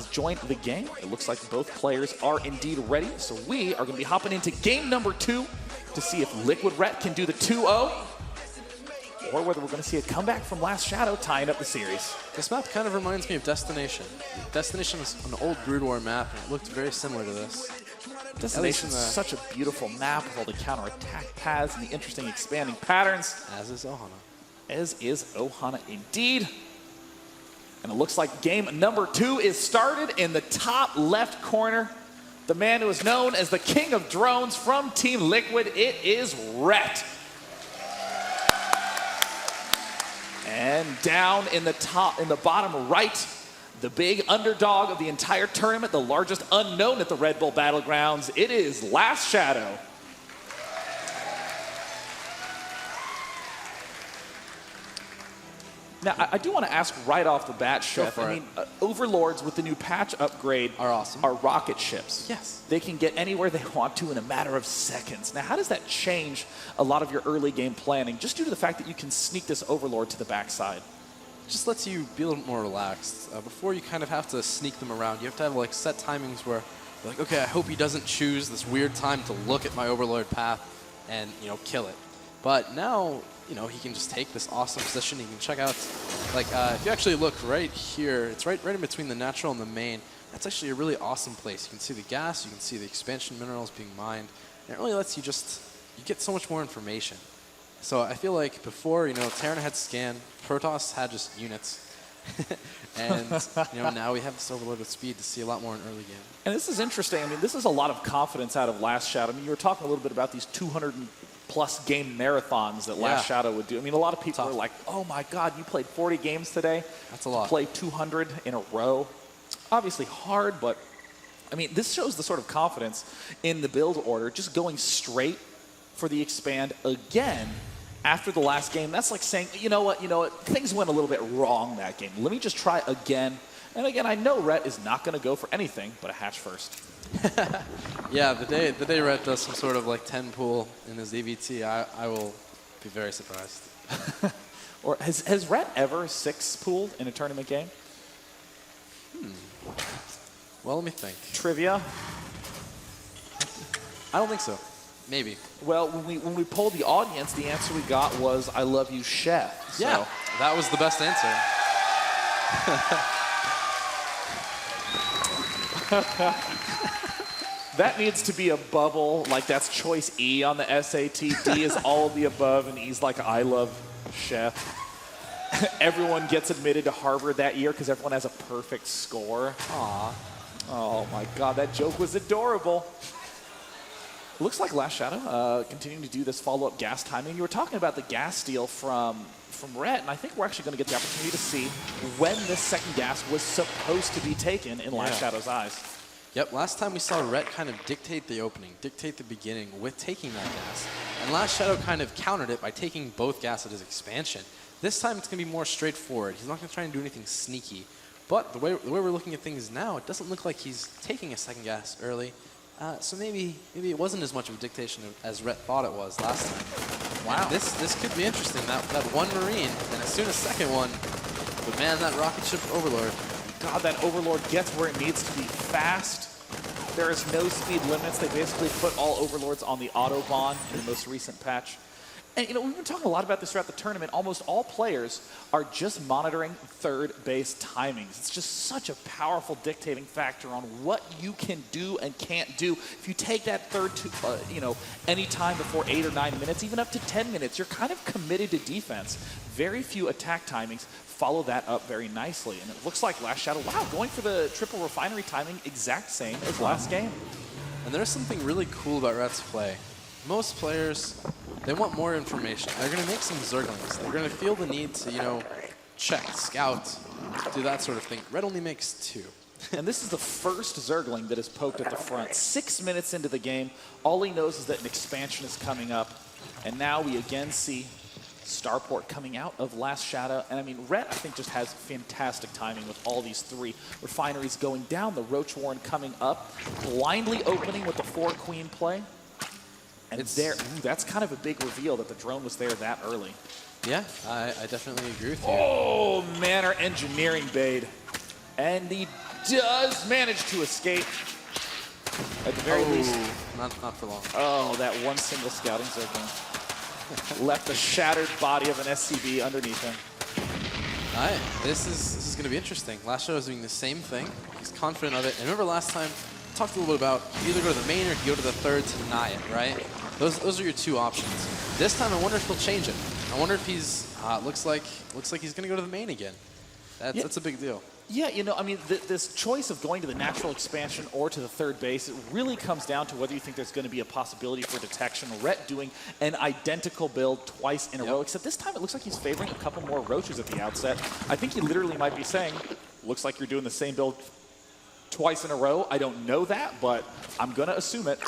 has joined the game. It looks like both players are indeed ready. So we are going to be hopping into game number 2 to see if Liquid Ret can do the 2-0 or whether we're going to see a comeback from LastShadow tying up the series. This map kind of reminds me of Destination. Destination is an old Brood War map, and it looked very similar to this. Destination is such a beautiful map with all the counter-attack paths and the interesting expanding patterns. As is Ohana. As is Ohana indeed. And it looks like game number 2 is started in the top left corner. The man who is known as the king of drones from Team Liquid, it is Ret. And down in the bottom right, the big underdog of the entire tournament, the largest unknown at the Red Bull Battlegrounds, it is LastShadow. Now, I do want to ask right off the bat, Chef. I mean, Overlords with the new patch upgrade are awesome. Are rocket ships. Yes. They can get anywhere they want to in a matter of seconds. Now, how does that change a lot of your early game planning, just due to the fact that you can sneak this Overlord to the backside? Just lets you be a little more relaxed. Before you kind of have to sneak them around, you have to have like set timings where you're like, okay, I hope he doesn't choose this weird time to look at my Overlord path and, you know, kill it. But now, you know, he can just take this awesome position. He can check out, like, if you actually look right here, it's right in between the natural and the main. That's actually a really awesome place. You can see the gas, you can see the expansion minerals being mined, and it really lets you you get so much more information. So I feel like before, you know, Terran had scan, Protoss had just units. And, you know, now we have this Overlord with speed to see a lot more in early game. And this is interesting. I mean, this is a lot of confidence out of LastShadow. I mean, you were talking a little bit about these 200+ game marathons that LastShadow would do. I mean, a lot of people are like, oh my God, you played 40 games today? That's a lot. To play 200 in a row. Obviously hard, but I mean, this shows the sort of confidence in the build order, just going straight for the expand again after the last game. That's like saying, you know what, things went a little bit wrong that game. Let me just try again. And again, I know Ret is not going to go for anything but a hatch first. Yeah, the day Ret does some sort of like 10 pool in his EVT, I will be very surprised. Or has Ret ever 6 pooled in a tournament game? Well, let me think. Trivia? I don't think so. Maybe. Well, when we polled the audience, the answer we got was, I love you, Chef. So. Yeah, that was the best answer. That needs to be a bubble, like that's choice E on the SAT. D is all of the above, and E's like, I love Chef. Everyone gets admitted to Harvard that year because everyone has a perfect score. Aw. Oh my God, that joke was adorable. Looks like LastShadow continuing to do this follow-up gas timing. You were talking about the gas steal from Ret, and I think we're actually going to get the opportunity to see when this second gas was supposed to be taken in LastShadow's eyes. Yep, last time we saw Ret kind of dictate the opening, dictate the beginning with taking that gas. And LastShadow kind of countered it by taking both gas at his expansion. This time it's going to be more straightforward. He's not going to try and do anything sneaky. But the way we're looking at things now, it doesn't look like he's taking a second gas early. So maybe it wasn't as much of a dictation as Ret thought it was last time. Wow. And this could be interesting. That one Marine, and as soon as second one, but man, that rocket ship Overlord. God, that Overlord gets where it needs to be fast. There is no speed limits. They basically put all Overlords on the Autobahn in the most recent patch. And, you know, we've been talking a lot about this throughout the tournament. Almost all players are just monitoring third base timings. It's just such a powerful dictating factor on what you can do and can't do. If you take that third to, any time before 8 or 9 minutes, even up to 10 minutes, you're kind of committed to defense. Very few attack timings follow that up very nicely. And it looks like LastShadow, wow, going for the triple refinery timing exact same as last game. And there's something really cool about Ret's play. Most players, they want more information. They're going to make some Zerglings. They're going to feel the need to, check, scout, do that sort of thing. Ret only makes 2. And this is the first Zergling that is poked at the front. 6 minutes into the game, all he knows is that an expansion is coming up. And now we again see Starport coming out of LastShadow. And I mean, Ret, I think, just has fantastic timing with all these 3 refineries going down. The Roach Warren coming up, blindly opening with the 4-queen play. And it's there. Ooh, that's kind of a big reveal that the drone was there that early. Yeah, I definitely agree with you. Oh, Manor Engineering Bade. And the does manage to escape. At the very least. Not for long. Oh, that one single scouting circle. Left the shattered body of an SCB underneath him. All right, this is going to be interesting. LastShadow is doing the same thing. He's confident of it. And remember last time, I talked a little bit about you either go to the main or you go to the third to deny it, right? Those are your two options. This time, I wonder if he'll change it. I wonder if he's looks like he's going to go to the main again. That's a big deal. Yeah, you know, I mean, this choice of going to the natural expansion or to the third base, it really comes down to whether you think there's going to be a possibility for detection. Rhett doing an identical build twice in a row, except this time it looks like he's favoring a couple more roaches at the outset. I think he literally might be saying, looks like you're doing the same build twice in a row. I don't know that, but I'm going to assume it.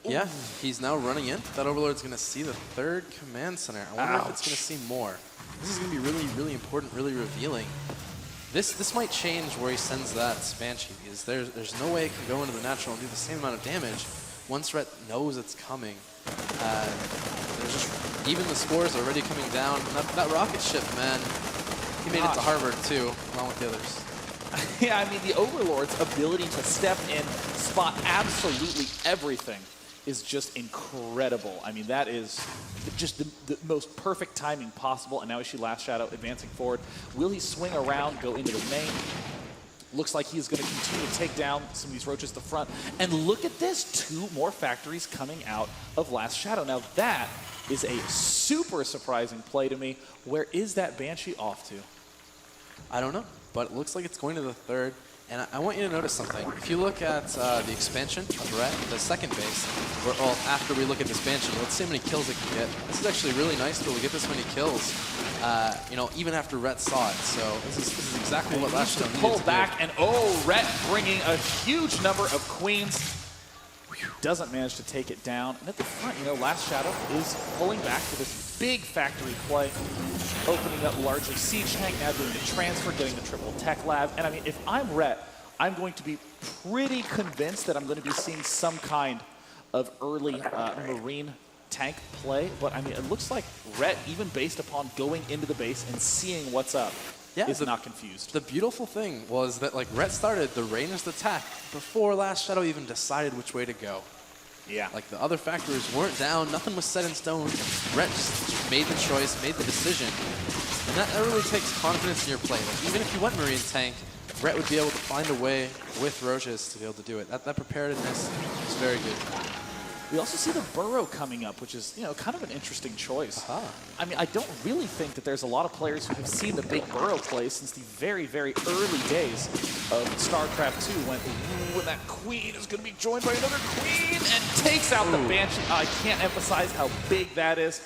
Yeah, he's now running in. That Overlord's going to see the third command center. I wonder if it's going to see more. This is going to be really, really important, really revealing. This might change where he sends that Banshee, because there's no way it can go into the natural and do the same amount of damage once Rhett knows it's coming. There's just, even the scores are already coming down. That rocket ship, man, he made it to Harvard too, along with the others. Yeah, I mean, the Overlord's ability to step in, spot absolutely everything is just incredible. I mean, that is just the most perfect timing possible. And now we see LastShadow advancing forward. Will he swing around, go into the main? Looks like he is going to continue to take down some of these roaches at the front. And look at this, 2 more factories coming out of LastShadow. Now that is a super surprising play to me. Where is that Banshee off to? I don't know, but it looks like it's going to the third. And I want you to notice something. If you look at the expansion of Rhett, the second base, where after we look at this Banshee, let's see how many kills it can get. This is actually really nice to be able to get this many kills, you know, even after Rhett saw it. So this is exactly what LastShadow needed to pull back, and Rhett bringing a huge number of queens. Doesn't manage to take it down. And at the front, you know, LastShadow is pulling back to this big factory play, opening up largely Siege Tank, now doing the transfer, getting the triple tech lab. And I mean, if I'm Rhett, I'm going to be pretty convinced that I'm going to be seeing some kind of early Marine tank play. But I mean, it looks like Rhett, even based upon going into the base and seeing what's up, is not confused. The beautiful thing was that, like, Rhett started the ranged attack before LastShadow even decided which way to go. Yeah. Like, the other factors weren't down, nothing was set in stone. Rhett just made the choice, made the decision. And that really takes confidence in your play. Like, even if you went Marine tank, Rhett would be able to find a way with roaches to be able to do it. That preparedness is very good. We also see the burrow coming up, which is, you know, kind of an interesting choice. I mean, I don't really think that there's a lot of players who have seen the big burrow play since the very, very early days of StarCraft 2 when that queen is going to be joined by another queen and takes out the Banshee. I can't emphasize how big that is.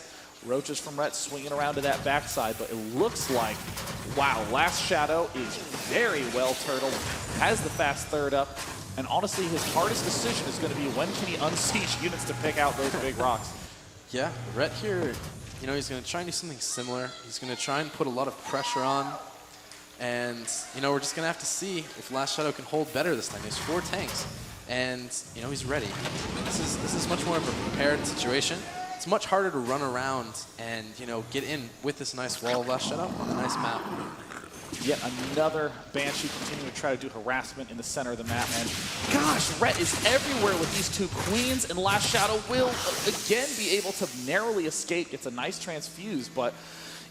Roaches from Rhett swinging around to that backside, but it looks like, wow, LastShadow is very well turtled, has the fast third up. And honestly, his hardest decision is going to be when can he unsiege units to pick out those big rocks. Yeah, Rhett here, you know, he's going to try and do something similar. He's going to try and put a lot of pressure on. And, you know, we're just going to have to see if LastShadow can hold better this time. He has 4 tanks. And, you know, he's ready. I mean, this is much more of a prepared situation. It's much harder to run around and, you know, get in with this nice wall of LastShadow on a nice map. Yet another Banshee continuing to try to do harassment in the center of the map. And gosh, Rhett is everywhere with these 2 queens, and LastShadow will again be able to narrowly escape. It's a nice transfuse, but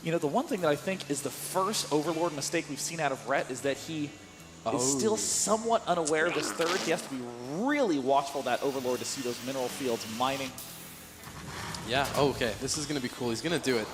you know, the one thing that I think is the first Overlord mistake we've seen out of Rhett is that he is still somewhat unaware of this third. He has to be really watchful of that Overlord to see those mineral fields mining. Yeah, okay, this is going to be cool. He's going to do it.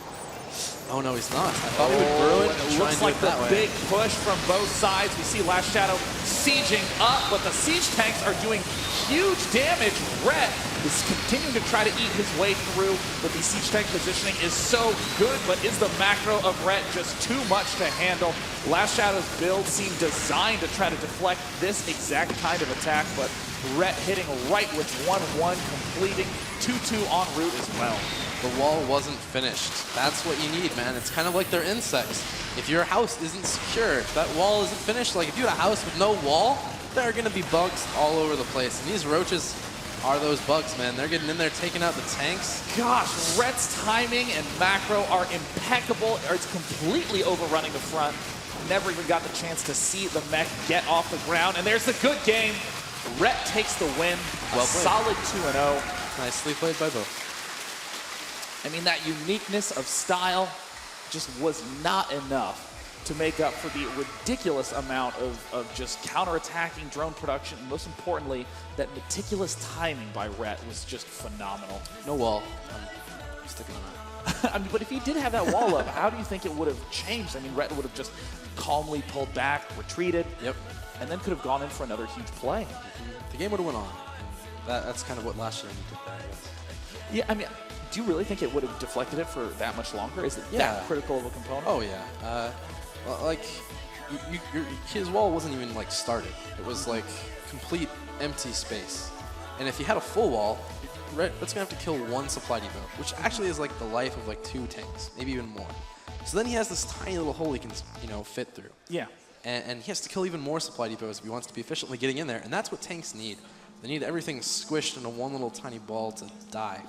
Oh, no, he's not. I thought we would burrow it and try and do it that way. Looks like the big push from both sides. We see LastShadow sieging up, but the siege tanks are doing huge damage. Rhett is continuing to try to eat his way through, but the siege tank positioning is so good, but is the macro of Rhett just too much to handle? LastShadow's build seemed designed to try to deflect this exact kind of attack, but Rhett hitting right with 1-1, completing 2-2 en route as well. The wall wasn't finished. That's what you need, man. It's kind of like they're insects. If your house isn't secure, if that wall isn't finished, like if you had a house with no wall, there are going to be bugs all over the place. And these roaches are those bugs, man. They're getting in there, taking out the tanks. Gosh, Rhett's timing and macro are impeccable. It's completely overrunning the front. never even got the chance to see the mech get off the ground. And there's the good game. Rhett takes the win. Well A played. solid 2-0. Nicely played by both. I mean, that uniqueness of style just was not enough to make up for the ridiculous amount of just counterattacking drone production. And most importantly, that meticulous timing by Rhett was just phenomenal. No wall. I'm sticking on that. I mean, but if he did have that wall up, how do you think it would have changed? I mean, Rhett would have just calmly pulled back, retreated, Yep. and then could have gone in for another huge play. The game would have went on. That's kind of what LastShadow did there, I guess. Yeah, I mean, do you really think it would have deflected it for that much longer? Is it that critical of a component? Oh, yeah. Well, like, his wall wasn't even, like, started. It was, like, complete empty space. And if he had a full wall, Rhett's going to have to kill one supply depot, which actually is, like, the life of, like, 2 tanks, maybe even more. So then he has this tiny little hole he can, you know, fit through. Yeah. And he has to kill even more supply depots if he wants to be efficiently getting in there. And that's what tanks need. They need everything squished into one little tiny ball to die.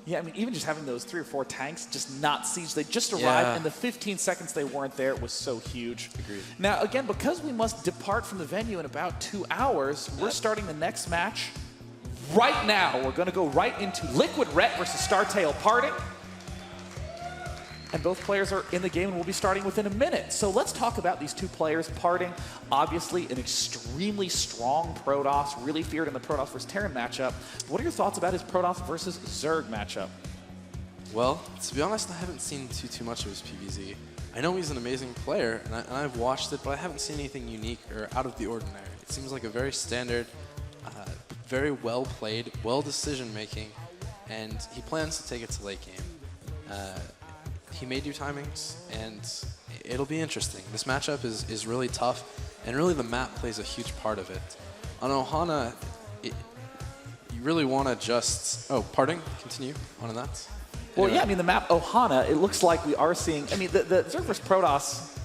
Yeah, I mean, even just having those 3 or 4 tanks just not siege, they just arrived, Yeah. and the 15 seconds they weren't there was so huge. Agreed. Now, again, because we must depart from the venue in about 2 hours, we're starting the next match right now. We're going to go right into Liquid Rhett versus Startail Parting. And both players are in the game and will be starting within a minute. So let's talk about these 2 players. Parting, obviously an extremely strong Protoss, really feared in the Protoss versus Terran matchup. What are your thoughts about his Protoss versus Zerg matchup? Well, to be honest, I haven't seen too much of his PvZ. I know he's an amazing player, and I've watched it, but I haven't seen anything unique or out of the ordinary. It seems like a very standard, very well played, well decision making, and he plans to take it to late game. He may do timings, and it'll be interesting. This matchup is really tough, and really the map plays a huge part of it. On Ohana, you really want to just... Oh, Parting, continue on that. Well, Anyway. yeah, I mean, the map Ohana, it looks like we are seeing... I mean, the Zerg vs. Protoss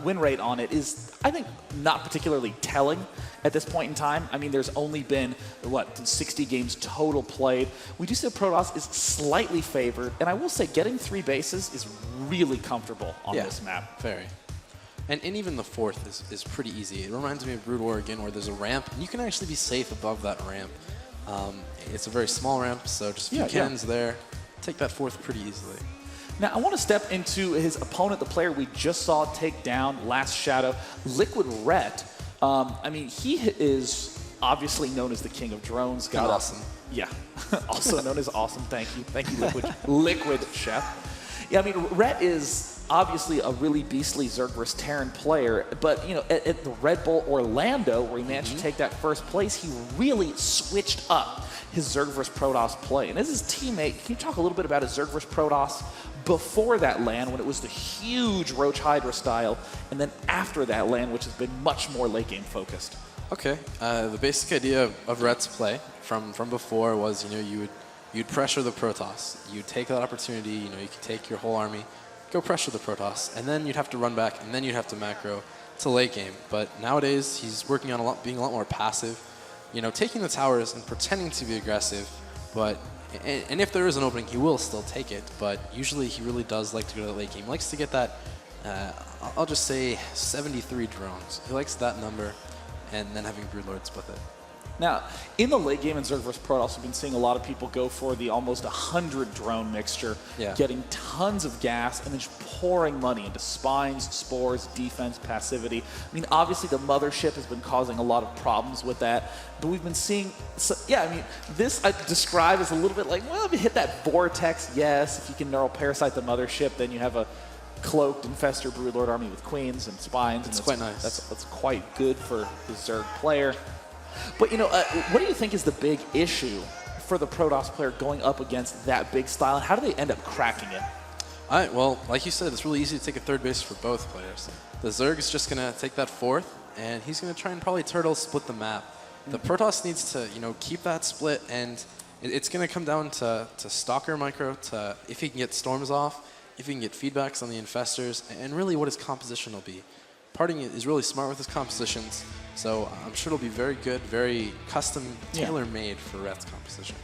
win rate on it is, I think, not particularly telling at this point in time. I mean, there's only been, 60 games total played. We do see that Protoss is slightly favored, and I will say getting 3 bases is really comfortable on this map. Very. And even the 4th is pretty easy. It reminds me of Brood War again, where there's a ramp, and you can actually be safe above that ramp. It's a very small ramp, so just a few cannons there. Take that 4th pretty easily. Now, I want to step into his opponent, the player we just saw take down LastShadow, Liquid Rhett. I mean, he is obviously known as the king of drones. Got awesome. Yeah, also known as awesome. Thank you. Thank you, Liquid Chef. Yeah, I mean, Rhett is obviously a really beastly Zerg vs. Terran player, but, you know, at the Red Bull Orlando, where he managed to take that 1st place, he really switched up his Zerg vs. Protoss play. And as his teammate, can you talk a little bit about his Zerg vs. Protoss before that LAN, when it was the huge Roach Hydra style, and then after that LAN, which has been much more late game focused? Okay, the basic idea of Rhett's play from before was, you know, you'd pressure the Protoss. You'd take that opportunity, you know, you could take your whole army, go pressure the Protoss, and then you'd have to run back, and then you'd have to macro to late game. But nowadays, he's working on being a lot more passive, you know, taking the towers and pretending to be aggressive, but, and if there is an opening, he will still take it, but usually he really does like to go to the late game. He likes to get that, I'll just say 73 drones. He likes that number, and then having Broodlords with it. Now, in the late game in Zerg vs. Protoss, we've been seeing a lot of people go for the almost 100 drone mixture, getting tons of gas and then just pouring money into spines, spores, defense, passivity. I mean, obviously the mothership has been causing a lot of problems with that, but we've been seeing, I mean, this I describe as a little bit like, well, if you hit that vortex, yes, if you can neural parasite the mothership, then you have a cloaked infestor broodlord army with queens and spines. It's quite nice. That's quite good for the Zerg player. But, you know, what do you think is the big issue for the Protoss player going up against that big style? How do they end up cracking it? All right, well, like you said, it's really easy to take a 3rd base for both players. The Zerg is just going to take that 4th, and he's going to try and probably turtle split the map. The Protoss needs to, you know, keep that split, and it's going to come down to Stalker Micro, to if he can get storms off, if he can get feedbacks on the infestors, and really what his composition will be. Parting is really smart with his compositions, so I'm sure it'll be very good, very custom, tailor-made for Rhett's composition.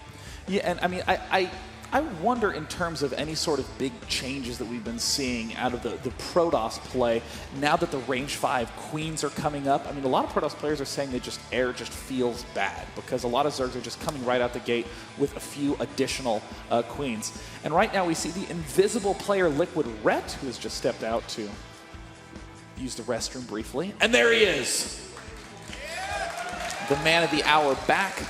Yeah, and I mean, I I wonder in terms of any sort of big changes that we've been seeing out of the Protoss play, now that the range 5 queens are coming up. I mean, a lot of Protoss players are saying air just feels bad because a lot of Zergs are just coming right out the gate with a few additional queens. And right now we see the invisible player Liquid Ret, who has just stepped out to use the restroom briefly. And there he is! The man of the hour back,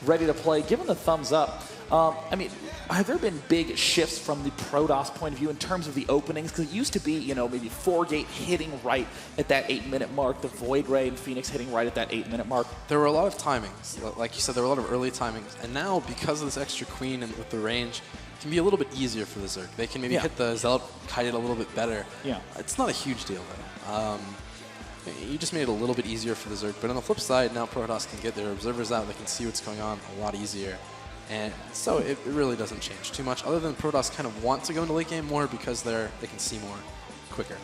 ready to play, given the thumbs up. I mean, have there been big shifts from the Protoss point of view in terms of the openings? Because it used to be, you know, maybe 4-gate hitting right at that 8-minute mark, the Void Ray and Phoenix hitting right at that 8-minute mark. There were a lot of timings. Like you said, there were a lot of early timings. And now, because of this extra queen and with the range, it can be a little bit easier for the Zerg. They can maybe hit the Zealot kite it a little bit better. Yeah. It's not a huge deal, though. You just made it a little bit easier for the Zerg. But on the flip side, now Protoss can get their observers out. They can see what's going on a lot easier. And so it really doesn't change too much, other than Protoss kind of want to go into late game more because they can see more quicker.